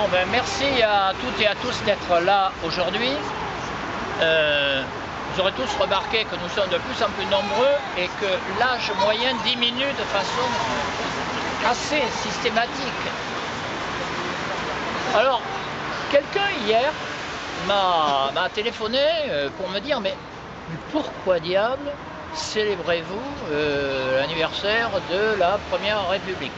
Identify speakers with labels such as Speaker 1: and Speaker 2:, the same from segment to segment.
Speaker 1: Bon, ben merci à toutes et à tous d'être là aujourd'hui. Vous aurez tous remarqué que nous sommes de plus en plus nombreux et que l'âge moyen diminue de façon assez systématique. Alors, quelqu'un hier m'a téléphoné pour me dire mais pourquoi diable célébrez-vous l'anniversaire de la Première République?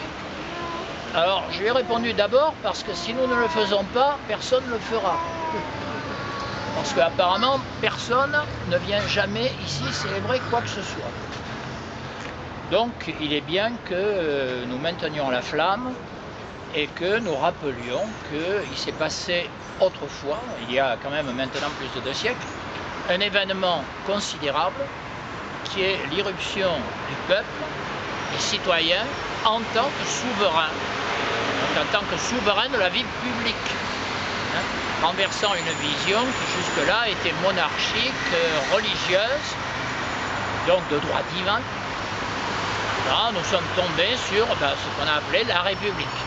Speaker 1: Alors, je lui ai répondu d'abord parce que si nous ne le faisons pas, personne ne le fera. Parce qu'apparemment, personne ne vient jamais ici célébrer quoi que ce soit. Donc, il est bien que nous maintenions la flamme et que nous rappelions qu'il s'est passé autrefois, il y a quand même maintenant plus de 2 siècles, un événement considérable qui est l'irruption du peuple, des citoyens, en tant que souverain. Donc en tant que souverain de la vie publique, renversant une vision qui jusque-là était monarchique, religieuse, donc de droit divin. Là, nous sommes tombés sur ce qu'on a appelé la République,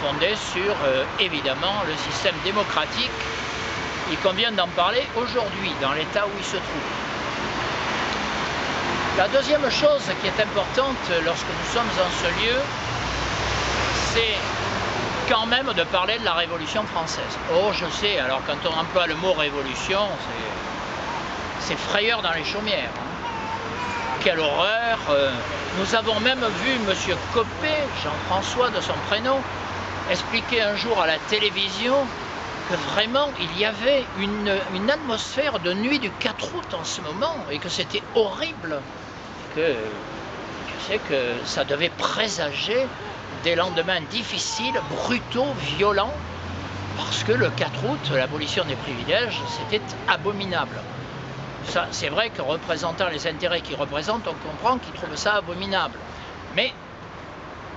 Speaker 1: fondée sur évidemment le système démocratique. Il convient d'en parler aujourd'hui, dans l'état où il se trouve. La deuxième chose qui est importante lorsque nous sommes en ce lieu, c'est quand même de parler de la Révolution française. Oh, je sais, alors quand on emploie le mot révolution, c'est frayeur dans les chaumières. Quelle horreur! Nous avons même vu M. Copé, Jean-François de son prénom, expliquer un jour à la télévision que vraiment il y avait une atmosphère de nuit du 4 août en ce moment et que c'était horrible. Que je sais que ça devait présager des lendemains difficiles, brutaux, violents, parce que le 4 août, l'abolition des privilèges, c'était abominable. Ça, c'est vrai que représentant les intérêts qu'ils représentent, on comprend qu'ils trouvent ça abominable. Mais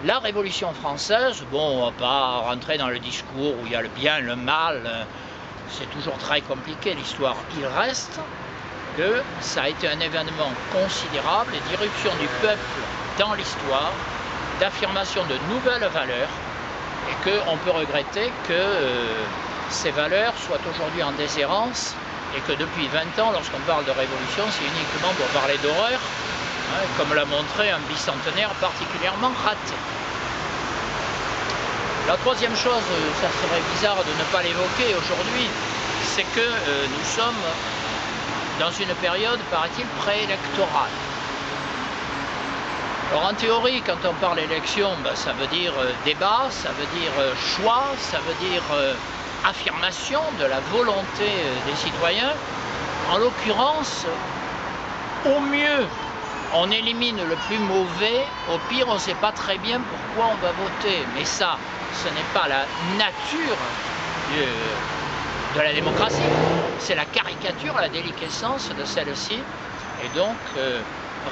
Speaker 1: la Révolution française, bon, on ne va pas rentrer dans le discours où il y a le bien, le mal, c'est toujours très compliqué l'histoire. Il reste que ça a été un événement considérable d'irruption du peuple dans l'histoire, d'affirmation de nouvelles valeurs, et qu'on peut regretter que ces valeurs soient aujourd'hui en déshérence, et que depuis 20 ans, lorsqu'on parle de révolution, c'est uniquement pour parler d'horreur, comme l'a montré un bicentenaire particulièrement raté. La troisième chose, ça serait bizarre de ne pas l'évoquer aujourd'hui, c'est que nous sommes dans une période, paraît-il, préélectorale. Alors en théorie, quand on parle élection, ça veut dire débat, ça veut dire choix, ça veut dire affirmation de la volonté des citoyens. En l'occurrence, au mieux, on élimine le plus mauvais, au pire, on ne sait pas très bien pourquoi on va voter. Mais ça, ce n'est pas la nature de la démocratie, c'est la caricature, la déliquescence de celle-ci. Et donc,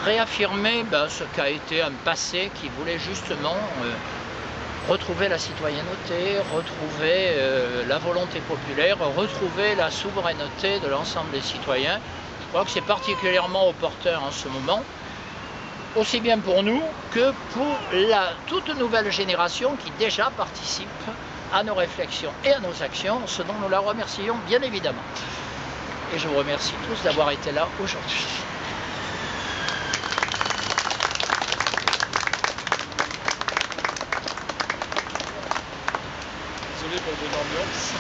Speaker 1: réaffirmer ce qu'a été un passé qui voulait justement retrouver la citoyenneté, retrouver la volonté populaire, retrouver la souveraineté de l'ensemble des citoyens. Je crois que c'est particulièrement opportun en ce moment, aussi bien pour nous que pour la toute nouvelle génération qui déjà participe à nos réflexions et à nos actions, ce dont nous la remercions bien évidemment. Et je vous remercie tous d'avoir été là aujourd'hui.
Speaker 2: Désolé pour votre ambiance.